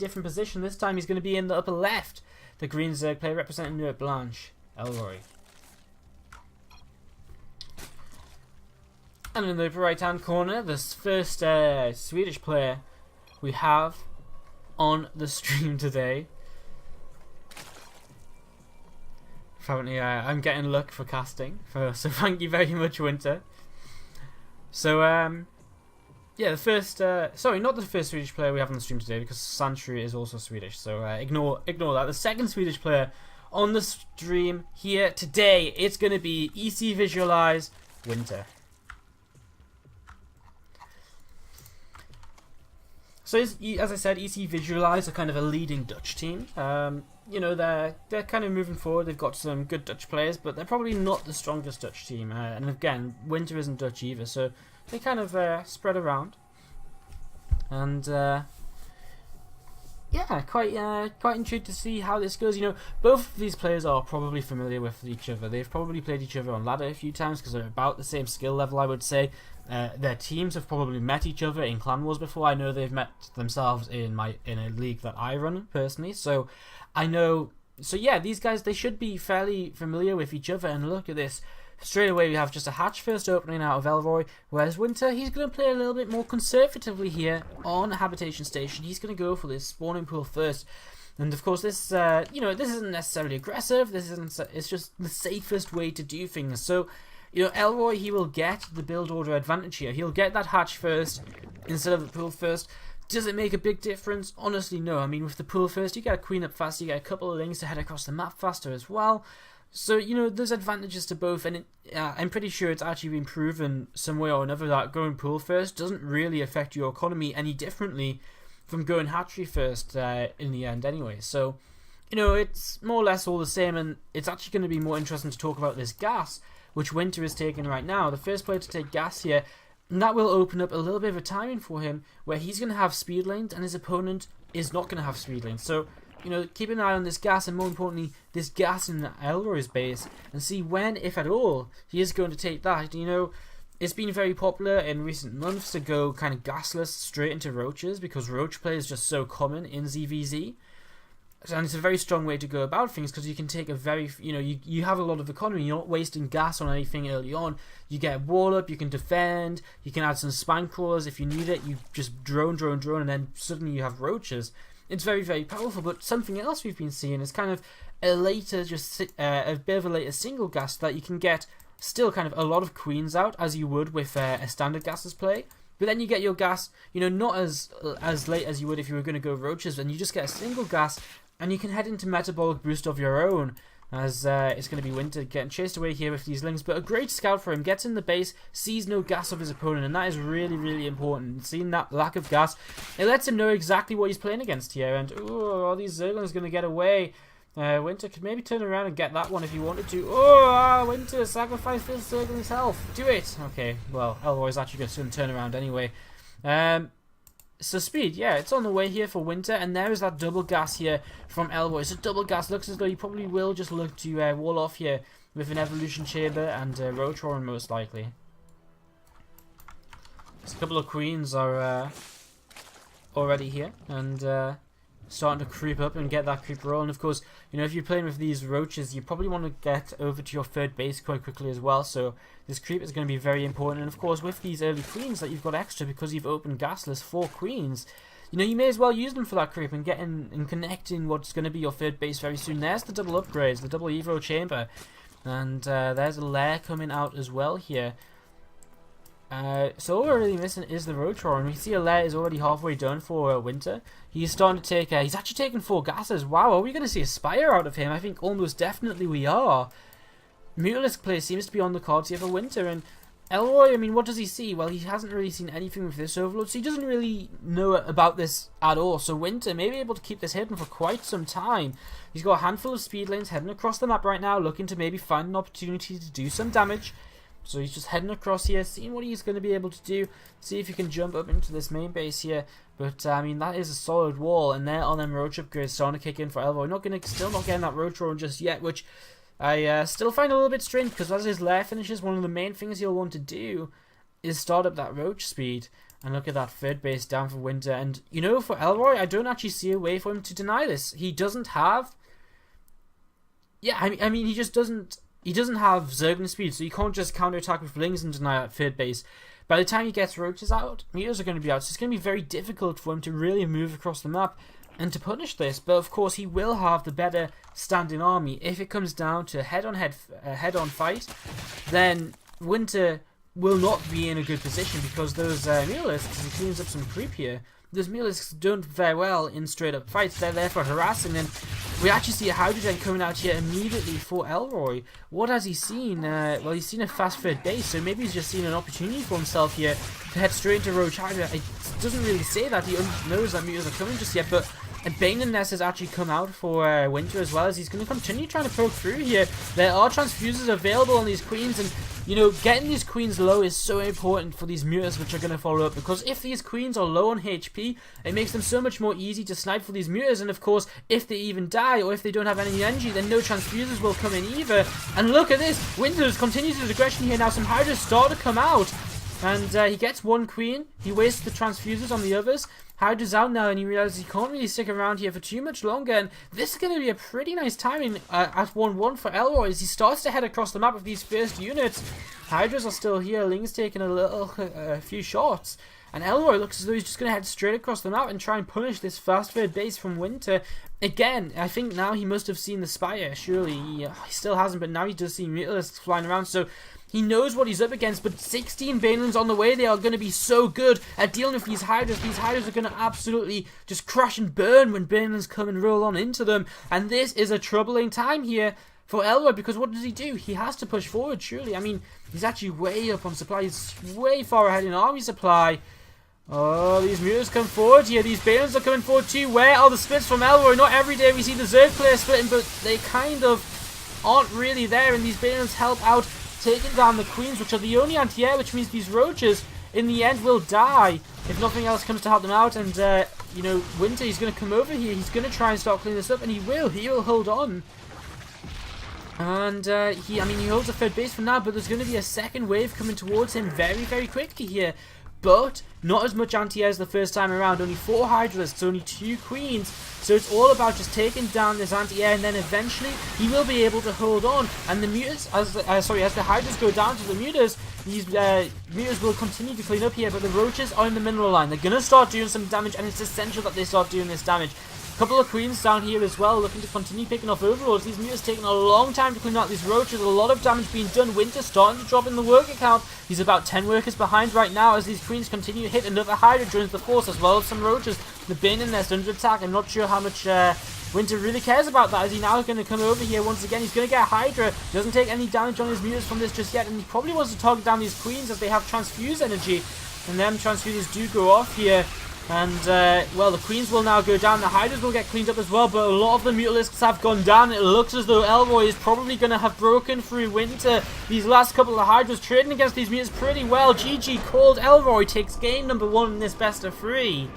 different position. This time he's going to be in the upper left. The green Zerg player representing Nuit Blanche, Elroy. And in the upper right hand corner, this first Swedish player we have on the stream today. Apparently I'm getting luck for casting, so thank you very much, Winter. So yeah, the first sorry, not the first Swedish player we have on the stream today, because Santry is also Swedish, so ignore that. The second Swedish player on the stream here today, it's going to be EC Visualize Winter. So as I said, EC Visualize are kind of a leading Dutch team. You know, they're kind of moving forward. They've got some good Dutch players, but they're probably not the strongest Dutch team. And again, Winter isn't Dutch either, so they kind of spread around. And yeah, quite intrigued to see how this goes. You know, both of these players are probably familiar with each other. They've probably played each other on ladder a few times because they're about the same skill level, I would say. Their teams have probably met each other in Clan Wars before. I know they've met themselves in a league that I run personally. So I know. So yeah, these guys, they should be fairly familiar with each other. And look at this. Straight away we have just a hatch first opening out of Elroy, whereas Winter, he's going to play a little bit more conservatively here on Habitation Station. He's going to go for this spawning pool first. And of course this, you know, this isn't necessarily aggressive. It's just the safest way to do things. So, you know, Elroy, he will get the build order advantage here. He'll get that hatch first instead of the pool first. Does it make a big difference? Honestly, no. I mean, with the pool first, you get a queen up faster, you get a couple of links to head across the map faster as well. So, you know, there's advantages to both, and I'm pretty sure it's actually been proven some way or another that going pool first doesn't really affect your economy any differently from going hatchery first in the end anyway. So, you know, it's more or less all the same, and it's actually going to be more interesting to talk about this gas, which Winter is taking right now. The first player to take gas here, and that will open up a little bit of a timing for him where he's going to have speed lanes and his opponent is not going to have speed lanes. So, you know, keep an eye on this gas, and more importantly, this gas in Elroy's base, and see when, if at all, he is going to take that. You know, it's been very popular in recent months to go kind of gasless straight into roaches, because roach play is just so common in ZVZ. And it's a very strong way to go about things, because you can take a very, you know, you have a lot of economy, you're not wasting gas on anything early on. You get a wall up, you can defend, you can add some spine crawlers if you need it, you just drone, and then suddenly you have roaches. It's very, very powerful. But something else we've been seeing is kind of a later, a bit of a later single gas that you can get still kind of a lot of queens out, as you would with a standard gases play. But then you get your gas, you know, not as late as you would if you were going to go roaches, and you just get a single gas, and you can head into metabolic boost of your own, as it's going to be Winter getting chased away here with these links. But a great scout for him, gets in the base, sees no gas of his opponent, and that is really, really important. Seeing that lack of gas, it lets him know exactly what he's playing against here. And ooh, all these Zerglings going to get away. Winter could maybe turn around and get that one if he wanted to. Oh, Winter, sacrifice this Zergling's health. Do it. Okay, well, Elroy's actually going to turn around anyway. So speed, yeah, it's on the way here for Winter, and there is that double gas here from Elroy. So double gas looks as though he probably will just look to wall off here with an evolution chamber and roach roaring most likely. Just a couple of queens are already here, and starting to creep up and get that creep roll. And of course, you know, if you're playing with these roaches, you probably want to get over to your third base quite quickly as well. So this creep is going to be very important. And of course, with these early queens that you've got extra because you've opened gasless 4 queens, you know, you may as well use them for that creep and getting and connecting what's going to be your third base very soon. There's the double upgrades, the double Evo chamber, and there's a lair coming out as well here. So all we're really missing is the roach roar, and we see a lair is already halfway done for Winter. He's starting to take, he's actually taken 4 gases. Wow, are we going to see a Spire out of him? I think almost definitely we are. Mutalisk play seems to be on the cards here for Winter, and Elroy, I mean, what does he see? Well, he hasn't really seen anything with this overload, so he doesn't really know about this at all. So Winter may be able to keep this hidden for quite some time. He's got a handful of speed lanes heading across the map right now, looking to maybe find an opportunity to do some damage. So he's just heading across here, seeing what he's going to be able to do, see if he can jump up into this main base here. But I mean, that is a solid wall, and there are them roach upgrades starting to kick in for Elroy. Still not getting that roach roar just yet, which I still find a little bit strange, because as his lair finishes, one of the main things he'll want to do is start up that roach speed. And look at that third base down for Winter. And, you know, for Elroy, I don't actually see a way for him to deny this. He doesn't have... Yeah, I mean, he just doesn't... He doesn't have Zergling speed, so you can't just counter-attack with Flings and deny at third base. By the time he gets Roaches out, Meteors are going to be out, so it's going to be very difficult for him to really move across the map and to punish this. But of course, he will have the better standing army. If it comes down to a head-on fight, then Winter will not be in a good position because those Mutalisks, he cleans up some creep here. Those Mutalisks don't fare well in straight-up fights. They're there for harassing, and we actually see a Hydrogen coming out here immediately for Elroy. What has he seen? Well, he's seen a fast third base, so maybe he's just seen an opportunity for himself here to head straight into Roach Hydra. It doesn't really say that. He knows that Mutants are coming just yet, but a Bane and Nest has actually come out for Winter as well, as he's going to continue trying to poke through here. There are transfuses available on these queens, and you know, getting these queens low is so important for these mutants which are going to follow up, because if these queens are low on HP, it makes them so much more easy to snipe for these mutants, and of course, if they even die, or if they don't have any energy, then no transfuses will come in either. And look at this, Winter continues his aggression here. Now some Hydras start to come out, and he gets one queen, he wastes the transfuses on the others. Hydra's out now, and he realizes he can't really stick around here for too much longer, and this is going to be a pretty nice timing at 1-1 for Elroy as he starts to head across the map with these first units. Hydras are still here, Ling's taking a few shots, and Elroy looks as though he's just going to head straight across the map and try and punish this fast third base from Winter. Again, I think now he must have seen the Spire, surely. He still hasn't, but now he does see Mutalisks flying around, so he knows what he's up against. But 16 Banelings on the way, they are going to be so good at dealing with these Hydras. These Hydras are going to absolutely just crash and burn when Banelings come and roll on into them, and this is a troubling time here for Elroy, because what does he do? He has to push forward, surely. I mean, he's actually way up on supply, he's way far ahead in army supply. Oh, these mutants come forward here. These Banelings are coming forward too. Where are the splits from Elroy? Not every day we see the Zerg player splitting, but they kind of aren't really there, and these Banelings help out taking down the queens, which are the only anti-air, which means these roaches in the end will die if nothing else comes to help them out. And you know, Winter, he's going to come over here, he's going to try and start cleaning this up, and he will hold on. And he holds a third base for now, but there's going to be a second wave coming towards him very, very quickly here. But not as much anti-air as the first time around. Only 4 Hydralisks, only 2 queens. So it's all about just taking down this anti-air, and then eventually he will be able to hold on. And the mutants, as the Hydras go down to the mutants, these mutants will continue to clean up here. But the roaches are in the mineral line. They're gonna start doing some damage, and it's essential that they start doing this damage. Couple of queens down here as well, looking to continue picking off overlords. These mutants taking a long time to clean out these roaches. A lot of damage being done. Winter starting to drop in the worker count. He's about 10 workers behind right now as these queens continue to hit. Another Hydra joins the force as well as some roaches. The Bane and Nest under attack. I'm not sure how much Winter really cares about that, as he now is going to come over here once again. He's going to get Hydra. Doesn't take any damage on his mutants from this just yet, and he probably wants to target down these queens as they have transfuse energy, and them transfuses do go off here. And, well, the queens will now go down. The Hydras will get cleaned up as well, but a lot of the Mutalisks have gone down. It looks as though Elroy is probably going to have broken through Winter. These last couple of Hydras trading against these mutants pretty well. GG called. Elroy takes game number 1 in this best of 3.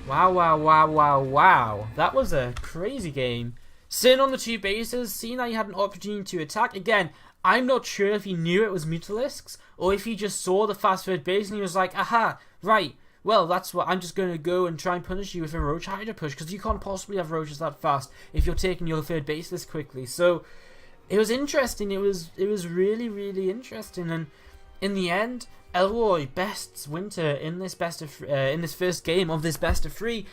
Wow. That was a crazy game. Sitting on the 2 bases, seeing that he had an opportunity to attack. Again, I'm not sure if he knew it was Mutalisks, or if he just saw the fast third base and he was like, aha, right. Well, that's what I'm just going to go and try and punish you with a Roach Hydra push, because you can't possibly have roaches that fast if you're taking your third base this quickly. So it was interesting. It was really, really interesting. And in the end, Elroy bests Winter in this in this first game of this best of 3.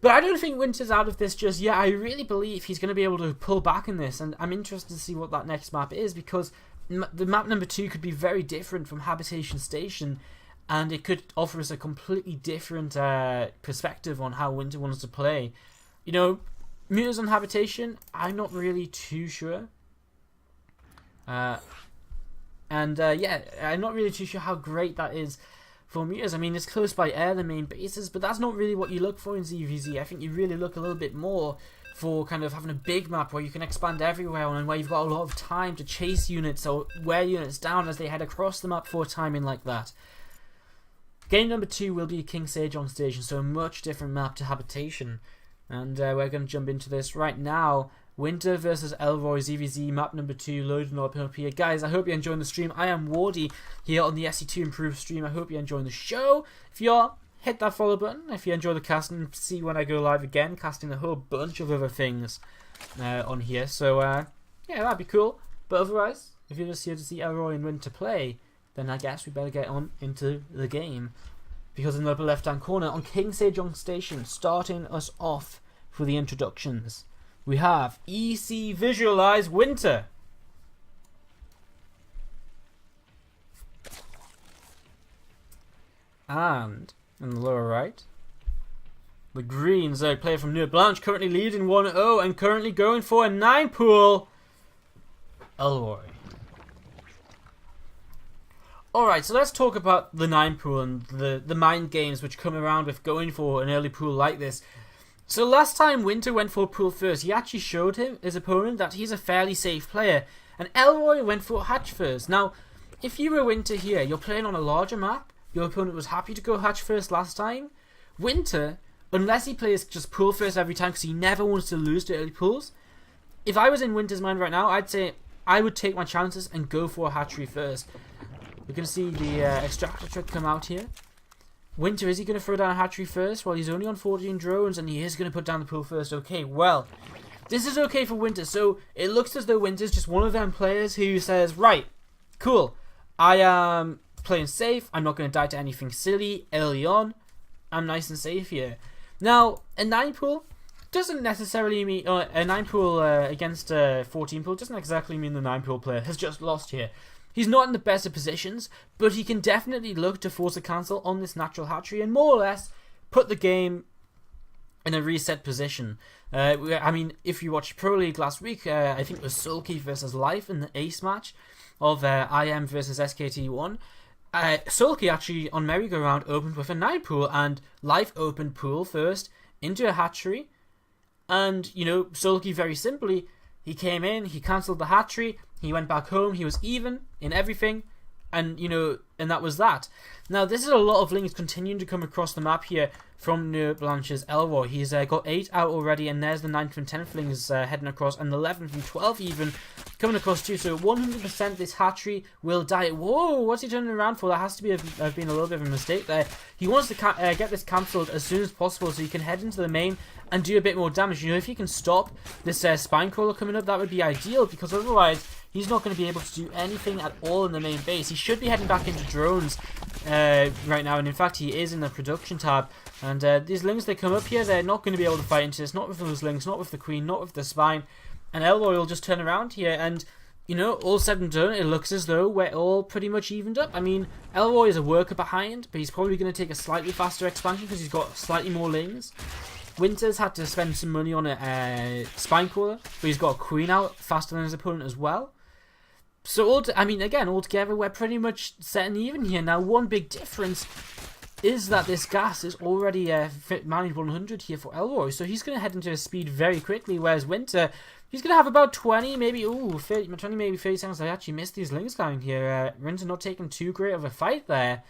But I don't think Winter's out of this just yet. I really believe he's going to be able to pull back in this, and I'm interested to see what that next map is, because the map number 2 could be very different from Habitation Station. And it could offer us a completely different perspective on how Winter wants to play. You know, Mutants on Habitation, I'm not really too sure. Yeah, I'm not really too sure how great that is for Mutants. I mean, it's close by air, the main bases, but that's not really what you look for in ZVZ. I think you really look a little bit more for kind of having a big map where you can expand everywhere and where you've got a lot of time to chase units or wear units down as they head across the map for timing like that. Game number 2 will be King Sage on Station, so a much different map to Habitation. And we're going to jump into this right now. Winter versus Elroy ZVZ map number 2 loading up here. Guys, I hope you're enjoying the stream. I am Wardy here on the SC2 Improved stream. I hope you're enjoying the show. If you are, hit that follow button. If you enjoy the casting, see when I go live again, casting a whole bunch of other things on here. So, yeah, that'd be cool. But otherwise, if you're just here to see Elroy and Winter play, then I guess we better get on into the game. Because in the upper left-hand corner, on King Sejong Station, starting us off for the introductions, we have EC Visualize Winter. And in the lower right, the green Zerg player from New Blanche, currently leading 1-0 and currently going for a 9 pool, Elroy. Alright, so let's talk about the 9 pool and the mind games which come around with going for an early pool like this. So last time Winter went for pool first, he actually showed his opponent that he's a fairly safe player, and Elroy went for hatch first. Now, if you were Winter here, you're playing on a larger map, your opponent was happy to go hatch first last time. Winter, unless he plays just pool first every time because he never wants to lose to early pools, if I was in Winter's mind right now, I'd say I would take my chances and go for a hatchery first. We can see the extractor trick come out here. Winter, is he going to throw down a hatchery first? Well, he's only on 14 drones and he is going to put down the pool first. Okay, well, this is okay for Winter. So it looks as though Winter's just one of them players who says, right, cool, I am playing safe. I'm not going to die to anything silly early on. I'm nice and safe here. Now, a 9 pool doesn't necessarily mean... a 9 pool against a 14 pool doesn't exactly mean the 9 pool player has just lost here. He's not in the best of positions, but he can definitely look to force a cancel on this natural hatchery and more or less put the game in a reset position. I mean, if you watched Pro League last week, I think it was Sulky versus Life in the ace match of IM versus SKT1. Sulky actually on merry-go-round opened with a 9 pool and Life opened pool first into a hatchery. And, you know, Sulky very simply, he came in, he cancelled the hatchery, he went back home, he was even in everything, and, you know, and that was that. Now, this is a lot of links continuing to come across the map here from New Blanche's Elroy. He's got 8 out already, and there's the 9th and 10th links heading across, and the 11th and 12th even coming across too. So 100% this hatchery will die. Whoa, what's he turning around for? That has to be have been a little bit of a mistake there. He wants to get this cancelled as soon as possible so he can head into the main and do a bit more damage. You know, if he can stop this spine crawler coming up, that would be ideal, because otherwise he's not going to be able to do anything at all in the main base. He should be heading back into drones right now, and in fact he is in the production tab. And these lings, they come up here, they're not going to be able to fight into this, not with those lings, not with the queen, not with the spine. And Elroy will just turn around here, and, you know, all said and done, it looks as though we're all pretty much evened up. I mean, Elroy is a worker behind, but he's probably going to take a slightly faster expansion because he's got slightly more lings. Winter's had to spend some money on a spine crawler, but he's got a queen out faster than his opponent as well. So, I mean, again, altogether, we're pretty much set and even here. Now, one big difference is that this gas is already managed 100 here for Elroy, so he's going to head into his speed very quickly, whereas Winter, he's going to have about 20, maybe, 20, maybe 30 seconds. I actually missed these links down here. Winter not taking too great of a fight there.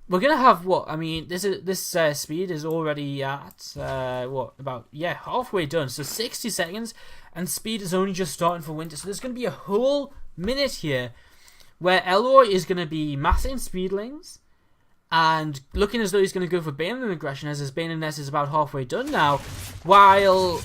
We're going to have, what, I mean, this speed is already at, halfway done, so 60 seconds, and speed is only just starting for Winter, so there's going to be a whole minute here where Elroy is going to be massing speedlings and looking as though he's going to go for Baneling aggression, as his Baneling nest is about halfway done now, while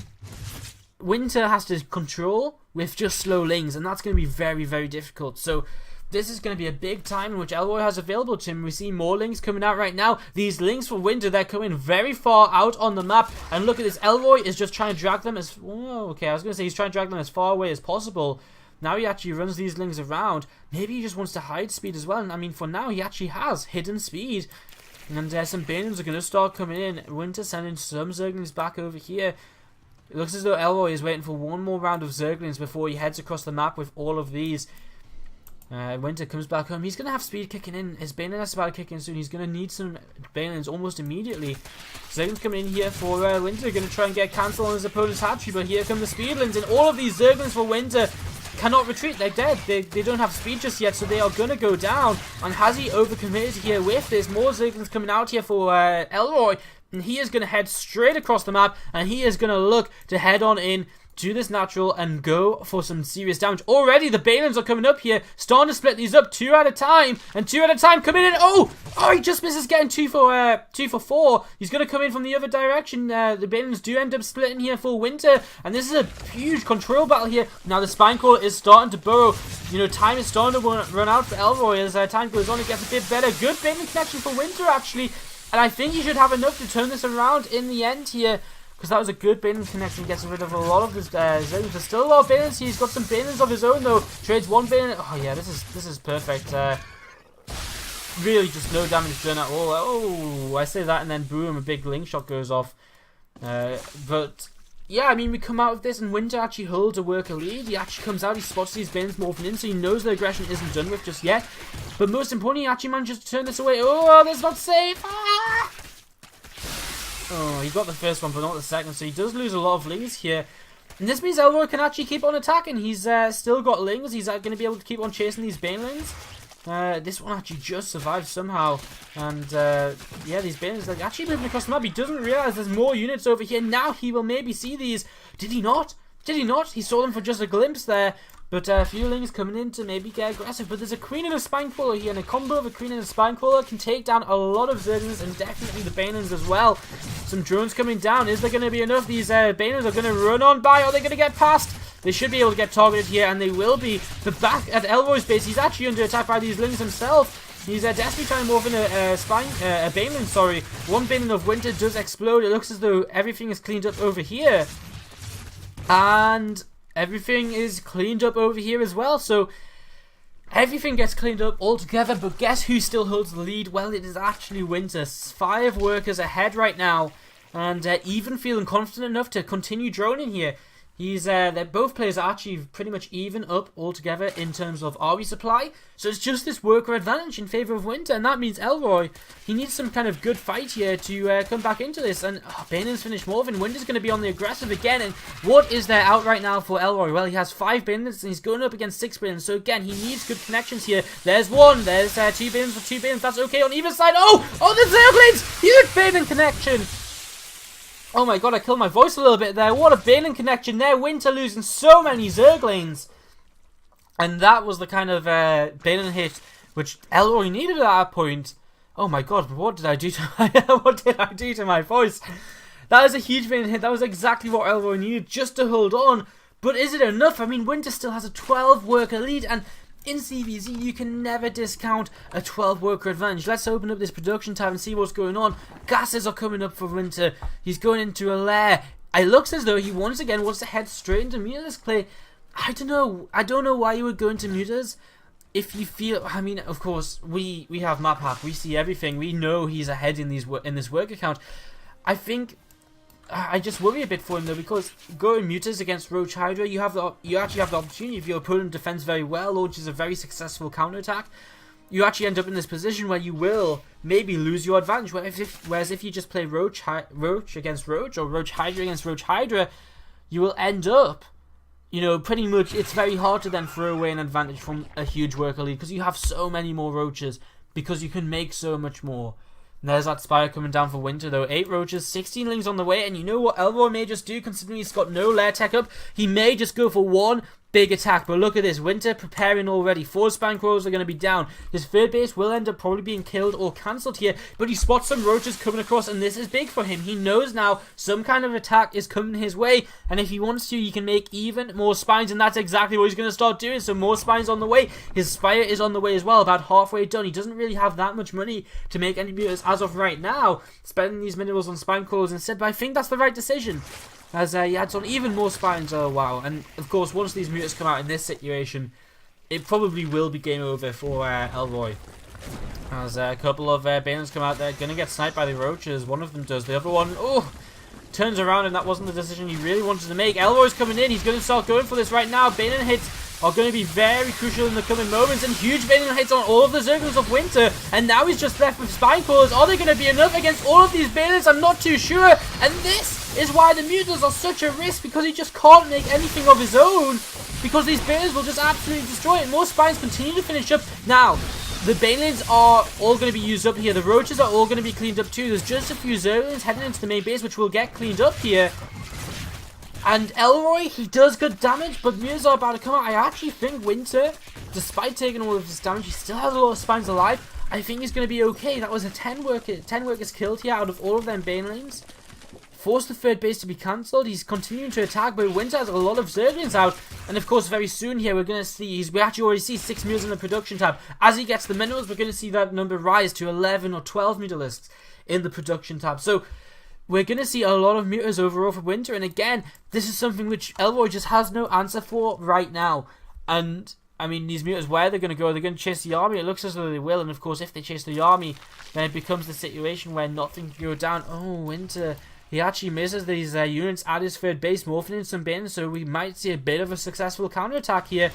Winter has to control with just slow lings, and that's going to be very, very difficult. So this is going to be a big time in which Elroy has available to him. We see more lings coming out right now. These lings for Winter, they're coming very far out on the map, and look at this, Elroy is just trying to drag them as... Oh, okay, I was going to say he's trying to drag them as far away as possible. Now he actually runs these lings around. Maybe he just wants to hide speed as well. And I mean, for now, he actually has hidden speed. And some Banelings are going to start coming in. Winter sending some Zerglings back over here. It looks as though Elroy is waiting for one more round of Zerglings before he heads across the map with all of these. Winter comes back home. He's going to have speed kicking in. His Baneling is about to kick in soon. He's going to need some Banelings almost immediately. Zerglings coming in here for Winter. Going to try and get cancel on his opponent's hatchery. But here come the Speedlings. And all of these Zerglings for Winter cannot retreat. They're dead. They don't have speed just yet, so they are going to go down. And has he overcommitted here with this? More Zerglings coming out here for Elroy. And he is going to head straight across the map. And he is going to look to head on in do this natural and go for some serious damage. Already the Balins are coming up here, starting to split these up 2 at a time, and 2 at a time coming in. Oh, he just misses getting 2 for 4. He's going to come in from the other direction. The Balins do end up splitting here for Winter, and this is a huge control battle here. Now the Spinecrawler is starting to burrow. You know, time is starting to run out for Elroy as time goes on. It gets a bit better. Good Balin connection for Winter, actually, and I think he should have enough to turn this around in the end here. Because that was a good Balin connection, gets rid of a lot of his zones. There's still a lot of Balins. He's got some Balins of his own though. Trades 1 Balin. Oh yeah, this is perfect. Really just no damage done at all. Oh, I say that and then boom, a big link shot goes off. But yeah, I mean, we come out of this and Winter actually holds a worker lead. He actually comes out, he spots these Balins morphing in, so he knows the aggression isn't done with just yet. But most importantly, he actually manages to turn this away. Oh, that's not safe. Ah! Oh, he got the first one, but not the second, so he does lose a lot of lings here. And this means Elroy can actually keep on attacking. He's still got lings. He's going to be able to keep on chasing these Banelings. This one actually just survived somehow. And, yeah, these Banelings are actually moving across the map. He doesn't realize there's more units over here. Now he will maybe see these. Did he not? Did he not? He saw them for just a glimpse there. But a few lings coming in to maybe get aggressive. But there's a Queen and a Spinecrawler here. And a combo of a Queen and a Spinecrawler can take down a lot of Zerglings and definitely the Banelings as well. Some drones coming down. Is there going to be enough? These Banelings are going to run on by. Are they going to get past? They should be able to get targeted here. And they will be. But back at Elroy's base, he's actually under attack by these lings himself. He's desperately trying to morph in a Baneling, sorry. 1 Baneling of Winter does explode. It looks as though everything is cleaned up over here. And everything is cleaned up over here as well, so everything gets cleaned up altogether. But guess who still holds the lead? Well, it is actually Winter. 5 workers ahead right now, and even feeling confident enough to continue droning here. Both players are actually pretty much even up altogether in terms of RE supply. So it's just this worker advantage in favour of Winter, and that means Elroy, he needs some kind of good fight here to come back into this. And Baneling's finished morphing. Winter's going to be on the aggressive again. And what is there out right now for Elroy? Well, he has 5 Banelings and he's going up against 6 Banelings. So again, he needs good connections here. There's 1. There's 2 Banelings for 2 Banelings. That's okay on either side. Oh, the Zerglings! Huge Baneling connection. Oh my god, I killed my voice a little bit there. What a Baneling connection there. Winter losing so many Zerglings. And that was the kind of Baneling hit which Elroy needed at that point. Oh my god, what did I do to my voice? That was a huge Baneling hit. That was exactly what Elroy needed just to hold on. But is it enough? I mean, Winter still has a 12 worker lead, and in CVZ, you can never discount a 12 worker advantage. Let's open up this production tab and see what's going on. Gases are coming up for Winter. He's going into a lair. It looks as though he once again wants to head straight into Muter's clay. I don't know. I don't know why you would go into Muter's if you feel. I mean, of course, we have map hack. We see everything. We know he's ahead in this work account. I think. I just worry a bit for him though, because going Mutas against Roach Hydra, you actually have the opportunity, if your opponent defends very well, launches a very successful counterattack, you actually end up in this position where you will maybe lose your advantage. Whereas if you just play Roach against Roach, or Roach Hydra against Roach Hydra, you will end up, you know, pretty much, it's very hard to then throw away an advantage from a huge worker lead, because you have so many more Roaches, because you can make so much more. And there's that Spire coming down for Winter though. 8 Roaches, 16 Lings on the way, and you know what Elroy may just do, considering he's got no lair tech up? He may just go for 1 big attack, but look at this. Winter preparing already. 4 Spinecrawlers are going to be down. His third base will end up probably being killed or cancelled here, but he spots some Roaches coming across, and this is big for him. He knows now some kind of attack is coming his way, and if he wants to, he can make even more Spines, and that's exactly what he's going to start doing. So more Spines on the way. His Spire is on the way as well, about halfway done. He doesn't really have that much money to make any Mutas as of right now, spending these minerals on Spinecrawlers instead, but I think that's the right decision, as he adds on even more Spines. Oh wow. And of course, once these Mutas come out in this situation, it probably will be game over for Elroy, as a couple of Banelings come out there, gonna get sniped by the Roaches. One of them does, the other one, turns around, and that wasn't the decision he really wanted to make. Elroy's coming in, he's gonna start going for this right now. Baneling hits are going to be very crucial in the coming moments, and huge Baneling hits on all of the Zerglings of Winter, and now he's just left with Spinecrawlers. Are they going to be enough against all of these Banelings? I'm not too sure, and this is why the Mutas are such a risk, because he just can't make anything of his own, because these Banelings will just absolutely destroy it. More Spines continue to finish up. Now, the Banelings are all going to be used up here. The Roaches are all going to be cleaned up too. There's just a few Zerglings heading into the main base, which will get cleaned up here. And Elroy, he does good damage, but Mutas are about to come out. I actually think Winter, despite taking all of this damage, he still has a lot of spines alive. I think he's going to be okay. That was a 10 workers killed here out of all of them Banelings. Forced the third base to be cancelled. He's continuing to attack, but Winter has a lot of Zerglings out. And of course, very soon here, we're going to see, we actually already see 6 Mutas in the production tab. As he gets the minerals, we're going to see that number rise to 11 or 12 Mutalisks in the production tab. So, we're going to see a lot of Mutas overall for Winter. And again, this is something which Elroy just has no answer for right now. And, I mean, these Mutas, where they're going to go, they're going to chase the army. It looks as though they will. And of course, if they chase the army, then it becomes the situation where nothing can go down. Oh, Winter, he actually misses these units at his third base, morphing in some bins, so we might see a bit of a successful counterattack here.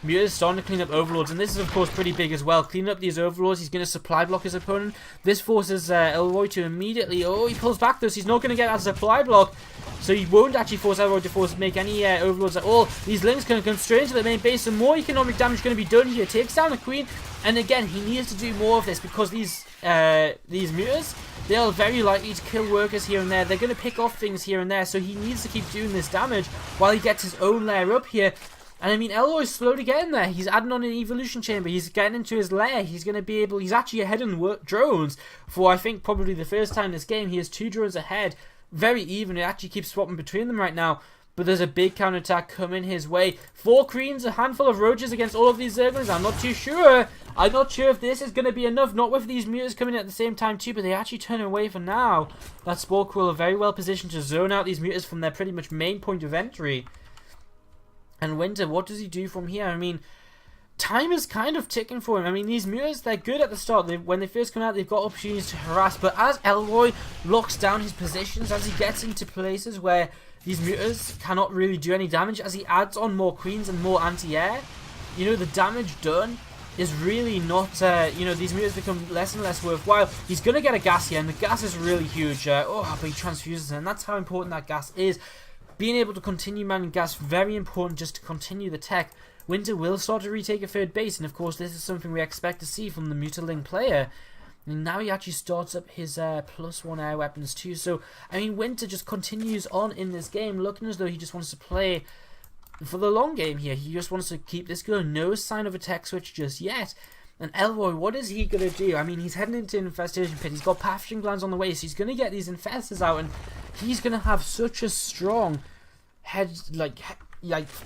Muta's starting to clean up Overlords, and this is of course pretty big as well. Cleaning up these Overlords, he's going to supply block his opponent. This forces Elroy to immediately, oh, he pulls back though, so he's not going to get that supply block. So he won't actually force Elroy to make any Overlords at all. These links can come straight into the main base, some more economic damage going to be done here. Takes down the Queen, and again, he needs to do more of this because these Mutas, they are very likely to kill workers here and there. They're going to pick off things here and there, so he needs to keep doing this damage while he gets his own lair up here. And I mean, Elroy's slowly getting there. He's adding on an evolution chamber. He's getting into his lair. He's going to be able, he's actually ahead in drones for, I think, probably the first time in this game. He has 2 drones ahead. Very even. It actually keeps swapping between them right now. But there's a big counterattack coming his way. 4 Queens, a handful of Roaches against all of these Zerglings. I'm not too sure. I'm not sure if this is going to be enough. Not with these Mutas coming in at the same time too, but they actually turn away for now. That Spore Quill are very well positioned to zone out these Mutas from their pretty much main point of entry. And Winter, what does he do from here? I mean, time is kind of ticking for him. I mean, these Mutas, they're good at the start. When they first come out, they've got opportunities to harass. But as Elroy locks down his positions, as he gets into places where these Mutas cannot really do any damage, as he adds on more Queens and more anti-air, you know, the damage done is really not, you know, these Mutas become less and less worthwhile. He's going to get a gas here, and the gas is really huge. But he transfuses it, and that's how important that gas is. Being able to continue manning gas, very important just to continue the tech. Winter will start to retake a third base, and of course this is something we expect to see from the Mutaling player. And now he actually starts up his +1 air weapons too. So, I mean, Winter just continues on in this game, looking as though he just wants to play for the long game here. He just wants to keep this going. No sign of a tech switch just yet. And Elroy, what is he going to do? I mean, he's heading into an infestation pit. He's got pathogen glands on the way, so he's going to get these infestors out, and he's going to have such a strong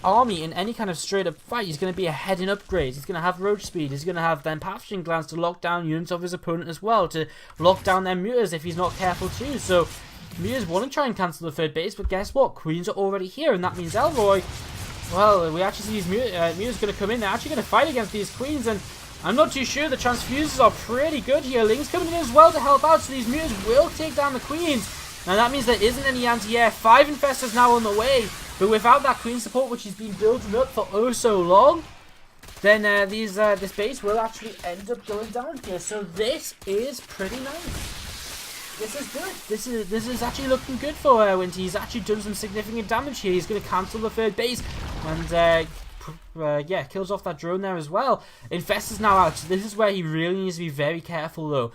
army in any kind of straight up fight. He's going to be ahead in upgrades. He's going to have roach speed. He's going to have then pathogen glands to lock down units of his opponent as well, to lock down their Mutas if he's not careful too. So Mutas want to try and cancel the third base, but guess what? Queens are already here, and that means Elroy, well, we actually see these Mutas going to come in. They're actually going to fight against these Queens, and I'm not too sure. The transfuses are pretty good here. Ling's coming in as well to help out, so these Mutas will take down the Queens. Now that means there isn't any anti-air. 5 infestors now on the way, but without that Queen support, which has been building up for oh so long, then this base will actually end up going down here. So this is pretty nice. This is good. This is actually looking good for Winter. He's actually done some significant damage here. He's going to cancel the third base, and yeah, kills off that drone there as well. Infestors now out. So this is where he really needs to be very careful though.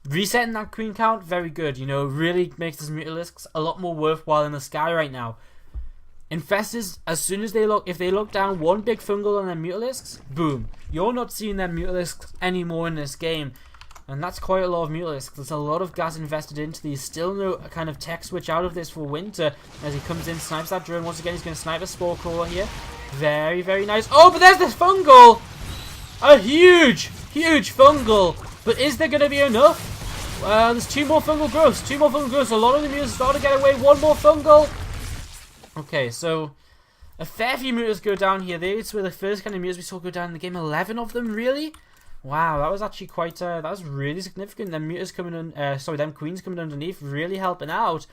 Resetting that Queen count, very good. You know, really makes his Mutalisks a lot more worthwhile in the sky right now. Infestors, as soon as they look, if they look down one big fungal on their Mutalisks, boom. You're not seeing their Mutalisks anymore in this game. And that's quite a lot of Mutalisks. There's a lot of gas invested into these. Still no kind of tech switch out of this for Winter. As he comes in, snipes that drone. Once again, he's going to snipe a Spore Crawler here. Very, very nice. Oh, but there's this fungal! A huge, huge fungal. But is there going to be enough? There's 2 more fungal growths. 2 more fungal growths. A lot of the Mutas start to get away. 1 more fungal. Okay, so a fair few Mutas go down here. These were the first kind of Mutas we saw go down in the game. 11 of them, really? Wow, that was actually quite, that was really significant. Them Mutas coming in, them Queens coming underneath, really helping out.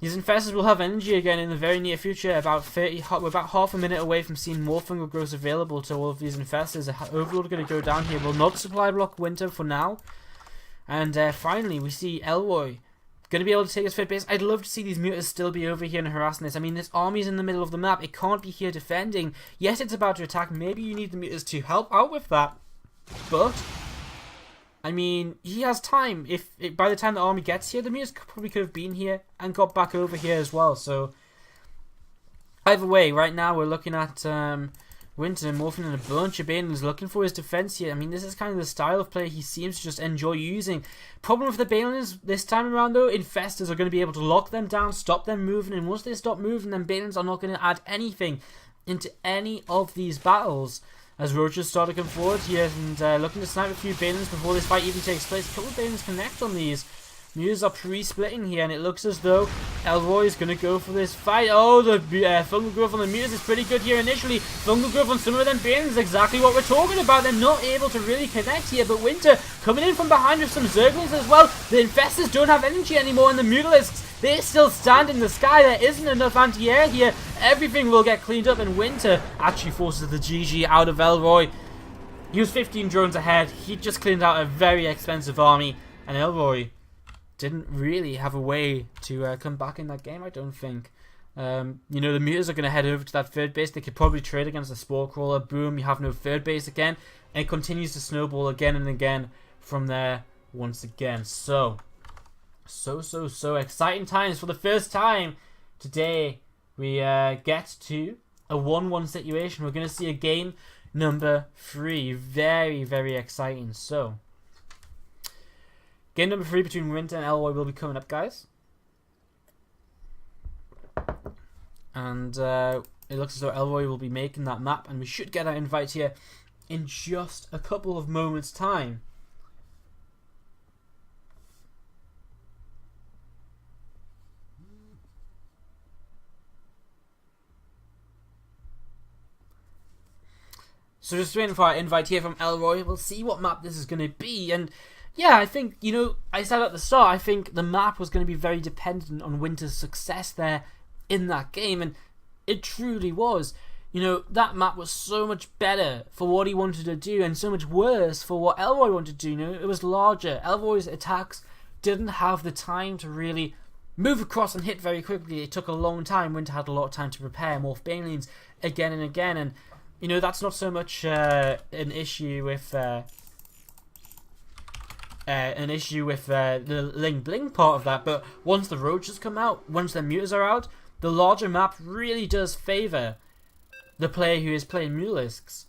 These infestors will have energy again in the very near future. We're about half a minute away from seeing more fungal growths available to all of these infestors. Overlord going to go down here. Will not supply block Winter for now. And finally, we see Elroy going to be able to take his third base. I'd love to see these Mutas still be over here and harassing this. I mean, this army's in the middle of the map. It can't be here defending. Yes, it's about to attack. Maybe you need the Mutas to help out with that. But, I mean, he has time. By the time the army gets here, the Mutas probably could have been here and got back over here as well. So, Either way, right now we're looking at Winter morphing in a bunch of Banelings, looking for his defense here. I mean, this is kind of the style of play he seems to just enjoy using. Problem with the Banelings this time around, though, Infestors are going to be able to lock them down, stop them moving, and once they stop moving, then Banelings are not going to add anything into any of these battles. As Roaches start to come forward here and looking to snipe a few Banelings before this fight even takes place. A couple of Banelings connect on these. Muses are pre-splitting here, and it looks as though Elroy is going to go for this fight. Oh, the fungal growth on the Muses is pretty good here initially. Fungal growth on some of them Banelings is exactly what we're talking about. They're not able to really connect here, but Winter coming in from behind with some Zerglings as well. The Infestors don't have energy anymore, and the Mutalisks, they still stand in the sky. There isn't enough anti-air here. Everything will get cleaned up, and Winter actually forces the GG out of Elroy. He was 15 drones ahead. He just cleaned out a very expensive army, and Elroy didn't really have a way to come back in that game, I don't think. You know, the Mutas are going to head over to that third base. They could probably trade against the Spore Crawler. Boom, you have no third base again. And it continues to snowball again and again from there once again. So exciting times. For the first time today, we get to a 1-1 situation. We're going to see a game number 3. Very, very exciting. So game number 3 between Winter and Elroy will be coming up, guys. And it looks as though Elroy will be making that map, and we should get our invite here in just a couple of moments' time. So just waiting for our invite here from Elroy. We'll see what map this is going to be, and yeah, I think, you know, I said at the start, I think the map was going to be very dependent on Winter's success there in that game, and it truly was. You know, that map was so much better for what he wanted to do, and so much worse for what Elroy wanted to do. You know, it was larger. Elroy's attacks didn't have the time to really move across and hit very quickly. It took a long time. Winter had a lot of time to prepare, morph Banelings again and again, and, you know, that's not so much an issue with the Ling Bling part of that, but once the Roaches come out, once the Mutas are out, the larger map really does favour the player who is playing Mutalisks.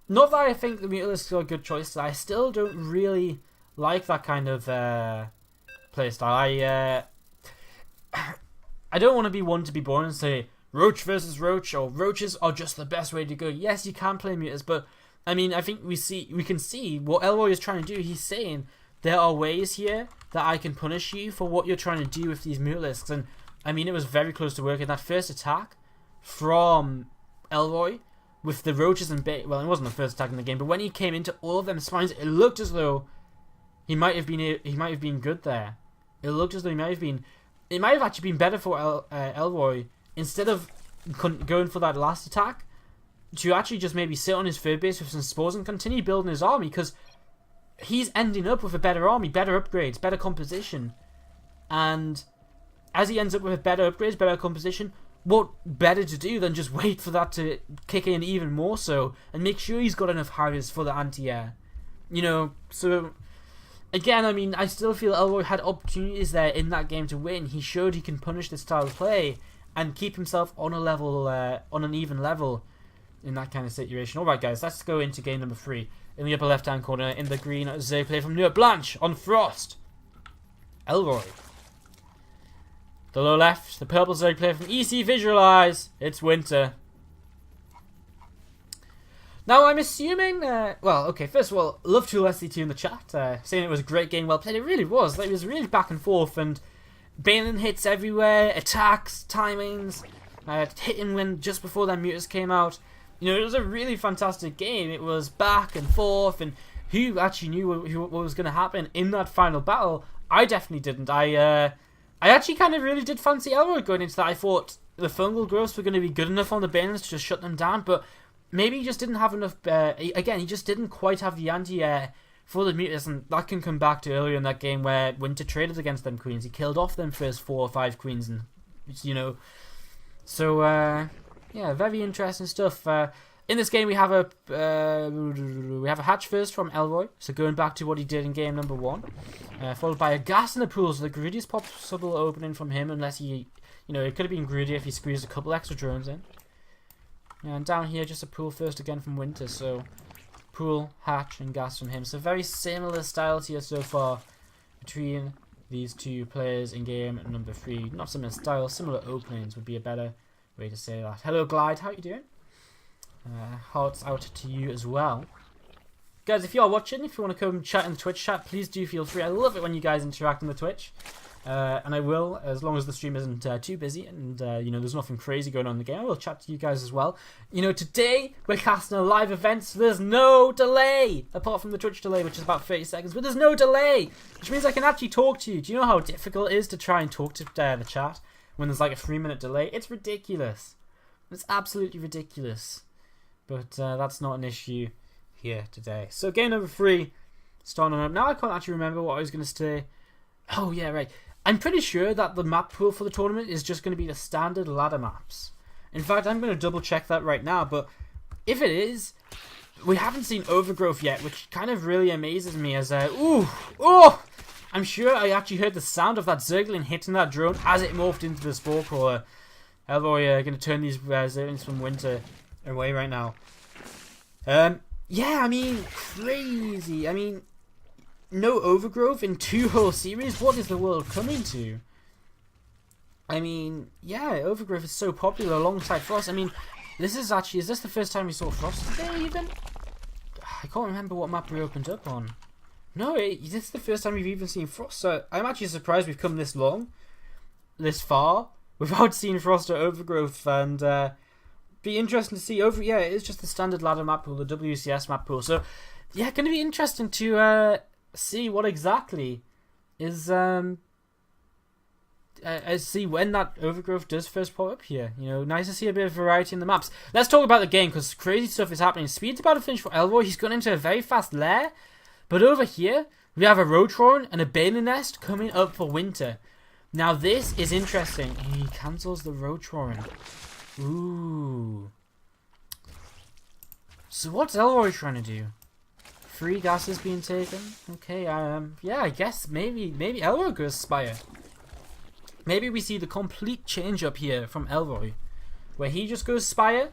Not that I think the Mutalisks are a good choice, I still don't really like that kind of playstyle. I don't want to be one to be born and say Roach versus Roach, or Roaches are just the best way to go. Yes, you can play Mutas, but I mean, I think we can see what Elroy is trying to do. He's saying there are ways here that I can punish you for what you're trying to do with these Mutalisks. And I mean, it was very close to working. That first attack from Elroy with the Roaches and well, it wasn't the first attack in the game, but when he came into all of them spines, it looked as though he might have been good there. It looked as though it might have actually been better for Elroy, instead of going for that last attack, to actually just maybe sit on his third base with some spores and continue building his army, because he's ending up with a better army, better upgrades, better composition. And as he ends up with better upgrades, better composition, what better to do than just wait for that to kick in even more so, and make sure he's got enough Harriers for the anti-air. You know, so again, I mean, I still feel Elroy had opportunities there in that game to win. He showed he can punish this style of play and keep himself on a level, on an even level in that kind of situation. Alright guys, let's go into game number 3. In the upper left hand corner, in the green, Zerg play from Nuit Blanche on Frost. Elroy. The lower left, the purple Zerg player from EC Visualize. It's Winter. Now I'm assuming, well, okay, first of all, love to SC2 in the chat, saying it was a great game, well played. It really was. Like, it was really back and forth, and Baneling hits everywhere, attacks, timings, hitting when just before that Mutas came out. You know, it was a really fantastic game. It was back and forth, and who actually knew what was going to happen in that final battle? I definitely didn't. I actually kind of really did fancy Elroy going into that. I thought the fungal growths were going to be good enough on the Banelings to just shut them down, but maybe he just didn't have enough. Again, he just didn't quite have the anti-air for the Mutas, and that can come back to earlier in that game where Winter traded against them queens. He killed off them first 4 or 5 queens, and you know, so yeah, very interesting stuff. In this game, we have a hatch first from Elroy, so going back to what he did in game number 1, followed by a gas in the pool, so the greediest possible opening from him, unless he, you know, it could have been greedy if he squeezed a couple extra drones in. Yeah, and down here, just a pool first again from Winter. So, pool, hatch, and gas from him. So, very similar styles here so far between these two players in game number 3. Not similar style, similar openings would be a better way to say that. Hello, Glide. How you doing? Hearts out to you as well. Guys, if you are watching, if you want to come chat in the Twitch chat, please do feel free. I love it when you guys interact on the Twitch. And I will, as long as the stream isn't too busy and, you know, there's nothing crazy going on in the game, I will chat to you guys as well. You know, today we're casting a live event, so there's no delay, apart from the Twitch delay, which is about 30 seconds, but there's no delay, which means I can actually talk to you. Do you know how difficult it is to try and talk to the chat when there's like a 3-minute delay? It's ridiculous. It's absolutely ridiculous. But that's not an issue here today. So game number 3, starting up. Now I can't actually remember what I was going to say. Oh yeah, right. I'm pretty sure that the map pool for the tournament is just going to be the standard ladder maps. In fact, I'm going to double check that right now, but if it is, we haven't seen Overgrowth yet, which kind of really amazes me as I'm sure I actually heard the sound of that Zergling hitting that drone as it morphed into the Spore Crawler. Elroy going to turn these Zerglings from Winter away right now. Yeah, I mean, crazy. I mean, no Overgrowth in 2 whole series? What is the world coming to? I mean, yeah, Overgrowth is so popular alongside Frost. I mean, is this the first time we saw Frost today even? I can't remember what map we opened up on. No, this is the first time we've even seen Frost. So I'm actually surprised we've come this this far, without seeing Frost or Overgrowth. And be interesting to see. Yeah, it is just the standard ladder map pool, the WCS map pool. So yeah, going to be interesting to see what exactly is see when that Overgrowth does first pop up here. You know, nice to see a bit of variety in the maps. Let's talk about the game, because crazy stuff is happening. Speed's about to finish for Elroy. He's gone into a very fast lair, but over here we have a Roadtron and a Baneling Nest coming up for Winter. Now this is interesting. He cancels the Roadtron. Ooh. So what's Elroy trying to do? 3 gases being taken. Okay, yeah, I guess maybe Elroy goes Spire. Maybe we see the complete change up here from Elroy, where he just goes Spire.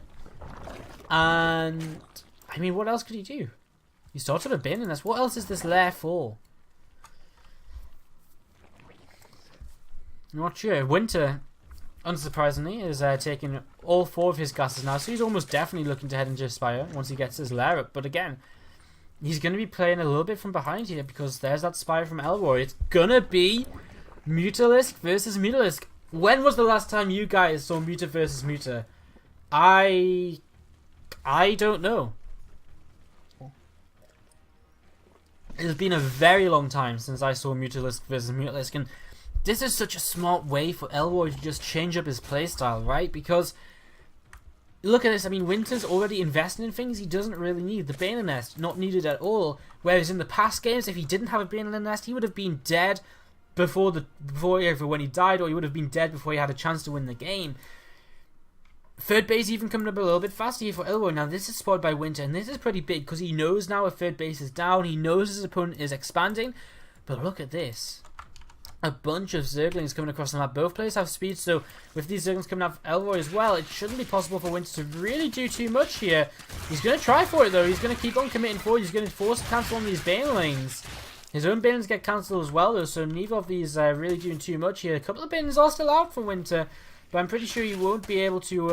And I mean, what else could he do? He started a bin, and that's what else is this lair for? I'm not sure. Winter, unsurprisingly, is taking all 4 of his gases now, so he's almost definitely looking to head into Spire once he gets his lair up. But again, he's going to be playing a little bit from behind here, because there's that Spire from Elroy. It's going to be Mutalisk versus Mutalisk. When was the last time you guys saw Muta versus Muta? I don't know. It's been a very long time since I saw Mutalisk versus Mutalisk, and this is such a smart way for Elroy to just change up his playstyle, right? Because look at this. I mean, Winter's already investing in things he doesn't really need. The Baneling Nest, not needed at all. Whereas in the past games, if he didn't have a Baneling Nest, he would have been dead before when he died, or he would have been dead before he had a chance to win the game. Third base even coming up a little bit faster here for Elroy. Now this is spotted by Winter, and this is pretty big because he knows now if third base is down. He knows his opponent is expanding. But look at this. A bunch of Zerglings coming across the map. Both players have speed, so with these Zerglings coming out of Elroy as well, it shouldn't be possible for Winter to really do too much here. He's going to try for it though. He's going to keep on committing forward. He's going to force cancel on these Banelings. His own Banelings get cancelled as well though, so neither of these really doing too much here. A couple of Banelings are still out for Winter, but I'm pretty sure you won't be able to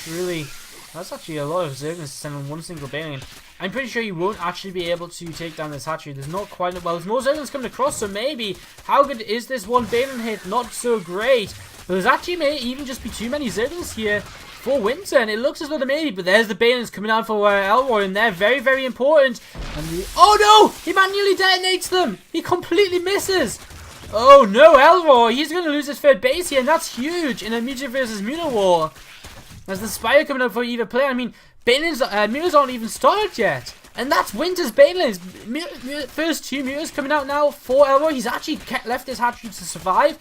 really... That's actually a lot of Zerglings to send on one single Baneling. I'm pretty sure you won't actually be able to take down this hatchery. There's not quite... Well, there's more Zerglings coming across, so maybe... How good is this one Baneling hit? Not so great. But there's actually may even just be too many Zerglings here for Winter, and it looks as though there may be, but there's the Banelings coming out for Elroy, and they're very, very important. And oh no! He manually detonates them! He completely misses! Oh no, Elroy! He's going to lose his third base here, and that's huge in a Muta versus Muta war. There's the Spire coming up for either player. I mean, Banelings, Mutas aren't even started yet. And that's Winter's Banelings. First 2 Mutas coming out now for Elroy. He's actually left his hatchery to survive.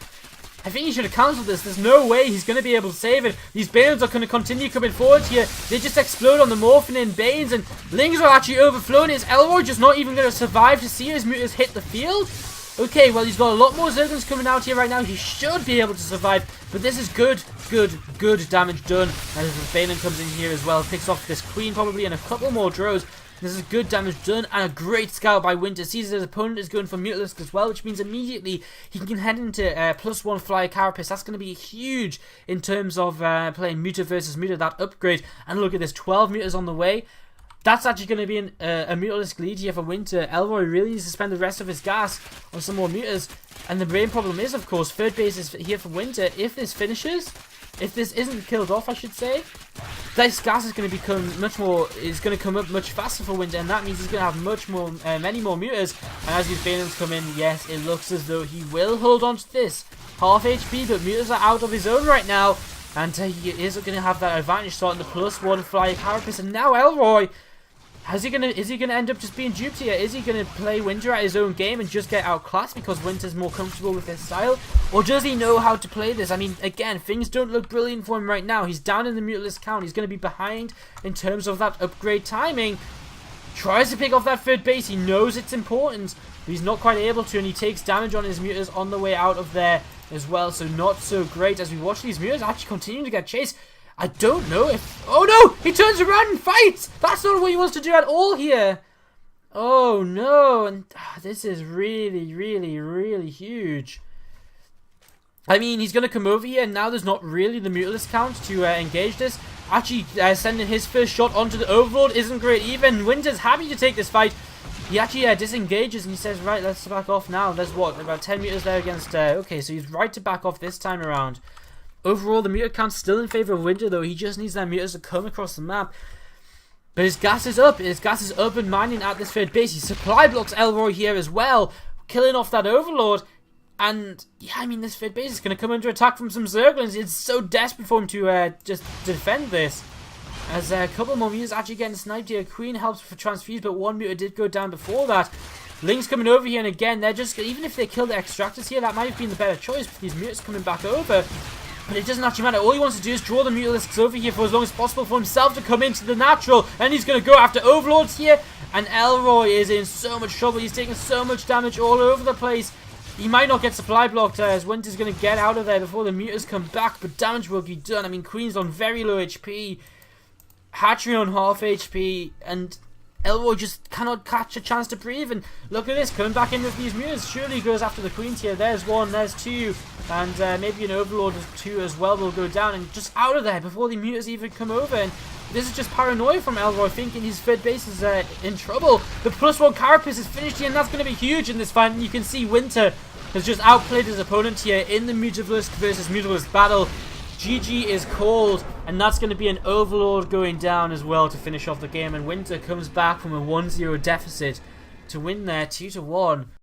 I think he should have cancelled this. There's no way he's going to be able to save it. These Banelings are going to continue coming forward here. They just explode on the Morphin in Banes, and Lings are actually overflowing. Is Elroy just not even going to survive to see his Mutas hit the field? Okay, well, he's got a lot more Zerglings coming out here right now. He should be able to survive, but this is good damage done. And as the Balin comes in here as well, picks off this Queen probably and a couple more drows. This is good damage done, and a great scout by Winter. Sees his opponent is going for Mutalisk as well, which means immediately he can head into +1 Flyer Carapace. That's going to be huge in terms of playing Muta versus Muta, that upgrade. And look at this, 12 Mutas on the way. That's actually going to be a Mutalisk lead here for Winter. Elroy really needs to spend the rest of his gas on some more Mutas. And the main problem is, of course, third base is here for Winter. If this finishes, if this isn't killed off, I should say, this gas is going to become going to come up much faster for Winter, and that means he's going to have many more Mutas. And as these Balins come in, yes, it looks as though he will hold on to this. Half HP, but Mutas are out of his own right now, and he is going to have that advantage starting the +1 Flyer Carapace. And now Elroy, is he gonna end up just being duped here? Is he gonna play Winter at his own game and just get outclassed because Winter's more comfortable with his style? Or does he know how to play this? I mean, again, things don't look brilliant for him right now. He's down in the Mutalisk count. He's gonna be behind in terms of that upgrade timing. Tries to pick off that third base. He knows it's important, but he's not quite able to, and he takes damage on his Mutas on the way out of there as well. So not so great as we watch these Mutas actually continue to get chased. I don't know if... Oh no! He turns around and fights! That's not what he wants to do at all here! Oh no! And this is really huge. I mean, he's going to come over here, and now there's not really the Mutalisk count to engage this. Actually, sending his first shot onto the Overlord isn't great even. Winter's happy to take this fight. He actually disengages, and he says, right, let's back off now. There's what, about 10 meters there against... okay, so he's right to back off this time around. Overall, the meter count's still in favor of Winter, though. He just needs that meters to come across the map. But his gas is up. His gas is up and mining at this third base. He supply blocks Elroy here as well, killing off that Overlord. And, yeah, I mean, this third base is going to come under attack from some Zerglings. It's so desperate for him to just defend this. As a couple more meters actually getting sniped here. Queen helps for transfuse, but one meter did go down before that. Link's coming over here, and again, they're just... Even if they kill the Extractors here, that might have been the better choice for these meters coming back over. But it doesn't actually matter. All he wants to do is draw the Mutalisks over here for as long as possible for himself to come into the natural. And he's going to go after Overlords here. And Elroy is in so much trouble. He's taking so much damage all over the place. He might not get supply blocked as Winter's going to get out of there before the Mutas come back. But damage will be done. I mean, Queen's on very low HP. Hatchery on half HP. And Elroy just cannot catch a chance to breathe. And look at this, coming back in with these Mutas. Surely goes after the Queens here. There's one, there's two. And maybe an Overlord or two as well will go down. And just out of there before the Mutas even come over. And this is just paranoia from Elroy, thinking his third base is in trouble. The +1 Carapace is finished here, and that's going to be huge in this fight. And you can see Winter has just outplayed his opponent here in the Mutalisk versus Mutalisk battle. GG is called, and that's going to be an Overlord going down as well to finish off the game. And Winter comes back from a 1-0 deficit to win there 2-1.